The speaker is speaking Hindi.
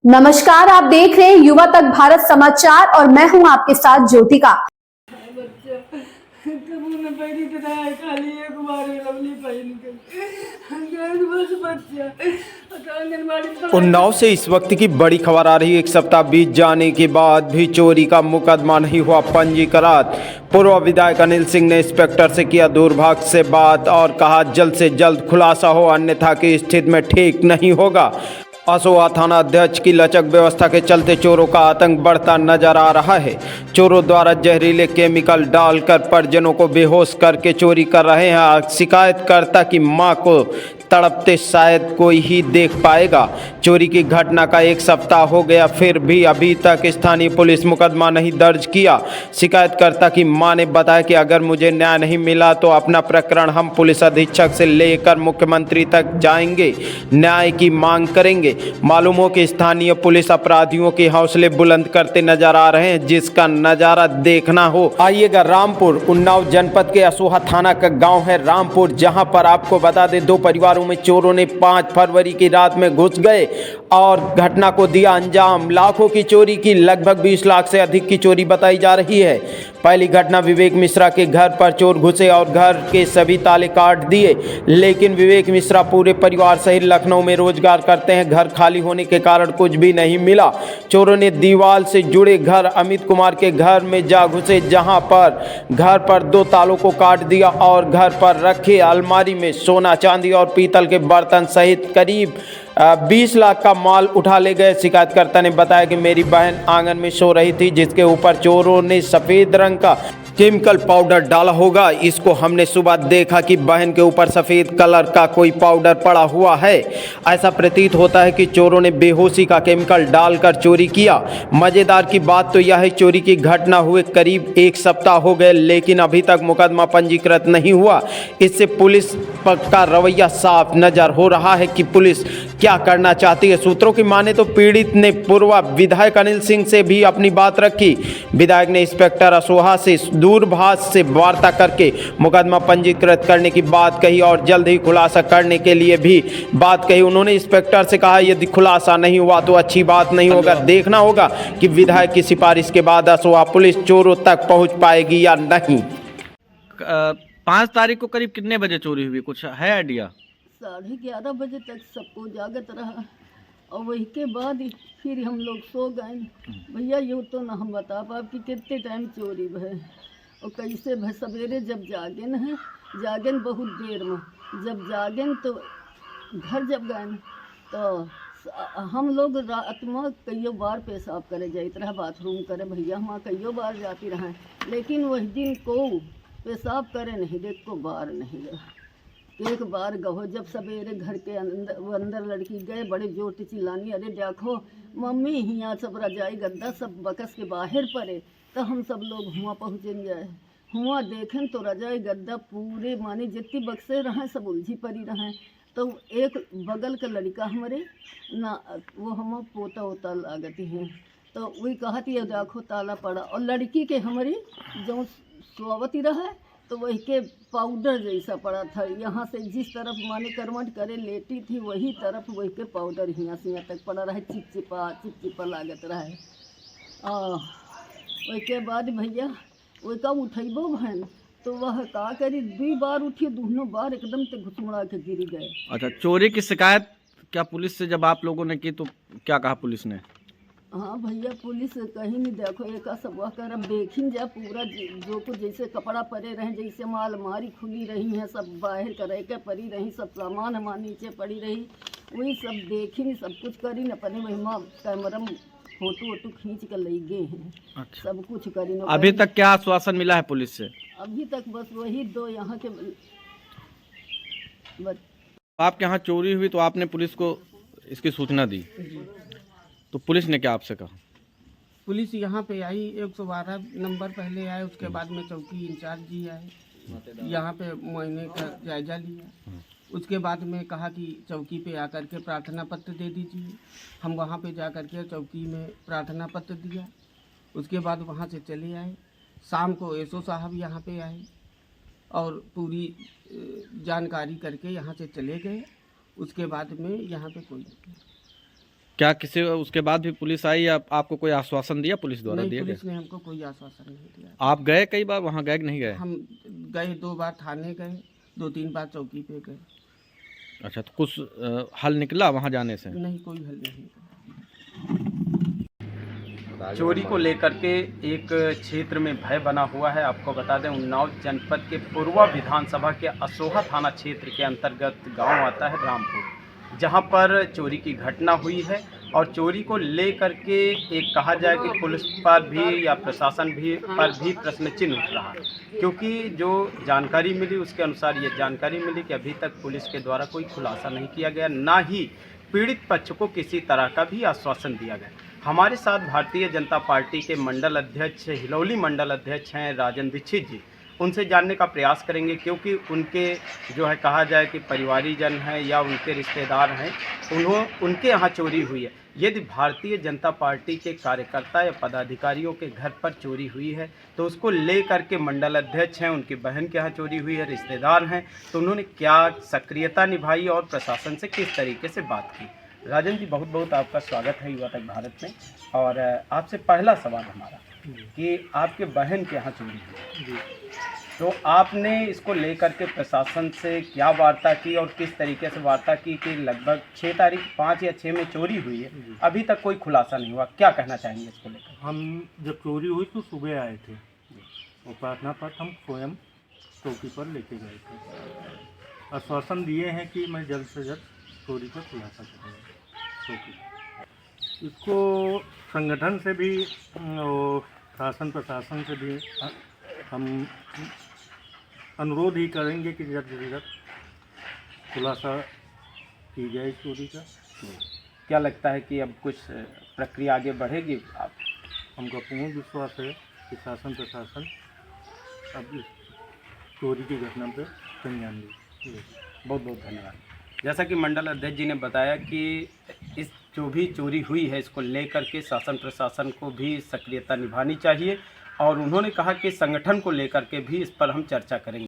नमस्कार, आप देख रहे हैं युवा तक भारत समाचार और मैं हूं आपके साथ ज्योतिका। उन्नाव से इस वक्त की बड़ी खबर आ रही है। एक सप्ताह बीत जाने के बाद भी चोरी का मुकदमा नहीं हुआ पंजीकृत। पूर्व विधायक अनिल सिंह ने इंस्पेक्टर से किया दूरभाष से बात और कहा जल्द से जल्द खुलासा हो, अन्यथा की स्थिति में ठीक नहीं होगा। असोहा थाना अध्यक्ष की लचक व्यवस्था के चलते चोरों का आतंक बढ़ता नजर आ रहा है। चोरों द्वारा जहरीले केमिकल डालकर परिजनों को बेहोश करके चोरी कर रहे हैं। शिकायतकर्ता की मां को तड़पते शायद कोई ही देख पाएगा। चोरी की घटना का एक सप्ताह हो गया, फिर भी अभी तक स्थानीय पुलिस मुकदमा नहीं दर्ज किया। शिकायतकर्ता की मां ने बताया कि अगर मुझे न्याय नहीं मिला तो अपना प्रकरण हम पुलिस अधीक्षक से लेकर मुख्यमंत्री तक जाएंगे, न्याय की मांग करेंगे। मालूम हो कि स्थानीय पुलिस अपराधियों के हौसले बुलंद करते नजर आ रहे हैं, जिसका नजारा देखना हो आइएगा रामपुर। उन्नाव जनपद के असोहा थाना का गांव है रामपुर, जहां पर आपको बता दें दो परिवारों में चोरों ने 5 फरवरी की रात में घुस गए और घटना को दिया अंजाम। लाखों की चोरी की, लगभग 20 लाख से अधिक की चोरी बताई जा रही है। पहली घटना विवेक मिश्रा के घर पर चोर घुसे और घर के सभी ताले काट दिए, लेकिन विवेक मिश्रा पूरे परिवार सहित लखनऊ में रोजगार करते हैं। घर खाली होने के कारण कुछ भी नहीं मिला। चोरों ने दीवार से जुड़े घर अमित कुमार के घर में जा घुसे, जहां पर घर पर 2 तालों को काट दिया और घर पर रखे अलमारी में सोना चांदी और पीतल के बर्तन सहित करीब 20 लाख का माल उठा ले गए। शिकायतकर्ता ने बताया कि मेरी बहन आंगन में सो रही थी, जिसके ऊपर चोरों ने सफेद रंग का केमिकल पाउडर डाला होगा। इसको हमने सुबह देखा कि बहन के ऊपर सफ़ेद कलर का कोई पाउडर पड़ा हुआ है। ऐसा प्रतीत होता है कि चोरों ने बेहोशी का केमिकल डालकर चोरी किया। मज़ेदार की बात तो यह है, चोरी की घटना हुए करीब 1 सप्ताह हो गए, लेकिन अभी तक मुकदमा पंजीकृत नहीं हुआ। इससे पुलिस का रवैया साफ नज़र हो रहा है कि पुलिस क्या करना चाहती है। सूत्रों की माने तो पीड़ित ने पूर्व विधायक अनिल सिंह से भी अपनी बात रखी। विधायक ने इंस्पेक्टर असोहा से दूरभाष से वार्ता करके मुकदमा पंजीकृत करने की बात कही और जल्द ही खुलासा करने के लिए भी बात कही। उन्होंने इंस्पेक्टर से कहा यदि खुलासा नहीं हुआ तो अच्छी बात नहीं होगा, देखना होगा कि विधायक की सिफारिश के बाद असोहा पुलिस चोरों तक पहुंच पाएगी या नहीं। 5 तारीख को करीब कितने बजे चोरी हुई, कुछ है आइडिया? 11:30 बजे तक सबको जागत रहा और वही के बाद फिर हम लोग सो गए। भैया यूँ तो ना हम बता पाब कि कितने टाइम चोरी भय और कैसे भय। सवेरे जब जागेन है, जागेन बहुत देर में, जब जागेन तो घर जब गए तो हम लोग रात में कईयों बार पेशाब करे जाते रहा, बाथरूम करे भैया हम कईयों बार जाती रहे, लेकिन वही दिन को पेशाब करे नहीं, देख को बार नहीं रहा। एक बार गहो जब सवेरे घर के अंदर लड़की गए, बड़े जोर से चिल्लानी, अरे देखो मम्मी यहाँ सब रजाई गद्दा सब बकस के बाहर पड़े। तो हम सब लोग हुआ पहुँचेंगे, हुआ देखें तो रजाई गद्दा पूरे माने जितनी बक्से रहें सब उलझी पड़ी रहें। तो एक बगल का लड़का हमारे ना वो हम पोता वोता लागती हैं, तो वही कहती है देखो ताला पड़ा, और लड़की के हमारी जो सोवती रहे तो वही के पाउडर जैसा पड़ा था। यहाँ से जिस तरफ माने करवट करे लेटी थी वही तरफ वही के पाउडर यहाँ से यहाँ तक पड़ा रहे, चिपचिपा लागत रहे। वही के बाद भैया वही का उठेबो बहन तो वह का करी 2 बार उठी, दोनों बार एकदम से घुसमुड़ा के गिर गए। अच्छा, चोरी की शिकायत क्या पुलिस से जब आप लोगों ने की तो क्या कहा पुलिस ने? हाँ भैया पुलिस कहीं नहीं, देखो एक सब कर अब देखिन जा पूरा जो कुछ जैसे कपड़ा पड़े रहे, जैसे माल अलमारी खुली रही हैं, सब बाहर करे के पड़ी रही, सब सामान हमारे नीचे पड़ी रही, वही सब देखिन सब कुछ करी न अपने वही माँ कैमरा में फोटो वोटो खींच कर ले गए हैं। अच्छा। सब कुछ करी न। अभी तक क्या आश्वासन मिला है पुलिस से? अभी तक बस वही 2 यहाँ के आपके यहाँ चोरी हुई तो आपने पुलिस को इसकी सूचना दी, तो पुलिस ने क्या आपसे कहा? पुलिस यहाँ पे आई, 112 नंबर पहले आए, उसके बाद में चौकी इंचार्ज जी आए, यहाँ पे महीने का जायजा लिया। उसके बाद में कहा कि चौकी पे आकर के प्रार्थना पत्र दे दीजिए। हम वहाँ पे जा कर के चौकी में प्रार्थना पत्र दिया। उसके बाद वहाँ से चले आए। शाम को एसओ साहब यहाँ पे आए और पूरी जानकारी करके यहाँ से चले गए। उसके बाद में यहाँ पे कोई क्या किसी उसके बाद भी पुलिस आई या आपको कोई आश्वासन दिया पुलिस द्वारा नहीं, दिया पुलिस गया? ने हमको कोई आश्वासन नहीं दिया। आप गए कई बार वहाँ, गए कि नहीं गए? हम गए 2 बार थाने गए, 2-3 बार चौकी पे गए, अच्छा, तो कुछ हल निकला वहाँ जाने से? नहीं कोई हल नहीं निकला। चोरी को लेकर के एक क्षेत्र में भय बना हुआ है। आपको बता दें, उन्नाव जनपद के पूर्वा विधानसभा के असोहा थाना क्षेत्र के अंतर्गत गांव आता है रामपुर, जहां पर चोरी की घटना हुई है। और चोरी को लेकर के एक कहा जाए कि पुलिस पर भी या प्रशासन पर भी प्रश्न चिन्ह उठ रहा है, क्योंकि जो जानकारी मिली उसके अनुसार ये जानकारी मिली कि अभी तक पुलिस के द्वारा कोई खुलासा नहीं किया गया, ना ही पीड़ित पक्ष को किसी तरह का भी आश्वासन दिया गया। हमारे साथ भारतीय जनता पार्टी के मंडल अध्यक्ष, हिलौली मंडल अध्यक्ष हैं राजन दीक्षित जी। उनसे जानने का प्रयास करेंगे, क्योंकि उनके जो है कहा जाए कि परिवारीजन हैं या उनके रिश्तेदार हैं, उनके यहाँ चोरी हुई है। यदि भारतीय जनता पार्टी के कार्यकर्ता या पदाधिकारियों के घर पर चोरी हुई है तो उसको लेकर के मंडल अध्यक्ष हैं, उनकी बहन के यहाँ चोरी हुई है, रिश्तेदार हैं, तो उन्होंने क्या सक्रियता निभाई और प्रशासन से किस तरीके से बात की। राजन जी, बहुत बहुत आपका स्वागत है युवा तक भारत में। और आपसे पहला सवाल हमारा कि आपके बहन के यहाँ चोरी हुई, तो आपने इसको लेकर के प्रशासन से क्या वार्ता की और किस तरीके से वार्ता की कि लगभग 6 तारीख 5 या 6 में चोरी हुई है, अभी तक कोई खुलासा नहीं हुआ, क्या कहना चाहेंगे इसको लेकर? हम जब चोरी हुई तो सुबह आए थे, वो प्रार्थना पत्र हम स्वयं चौकी पर लेके गए थे। आश्वासन दिए हैं कि मैं जल्द से जल्द चोरी का खुलासा करूँगा। चौकी इसको संगठन से भी और शासन प्रशासन से भी हम अनुरोध ही करेंगे कि जल्द से जल्द खुलासा की जाए चोरी का। क्या लगता है कि अब कुछ प्रक्रिया आगे बढ़ेगी? आप हमको पूर्ण विश्वास है कि शासन प्रशासन अब इस चोरी की घटना पर संज्ञान लेगी। बहुत बहुत धन्यवाद। जैसा कि मंडल अध्यक्ष जी ने बताया कि इस जो भी चोरी हुई है इसको लेकर के शासन प्रशासन को भी सक्रियता निभानी चाहिए, और उन्होंने कहा कि संगठन को लेकर के भी इस पर हम चर्चा करेंगे।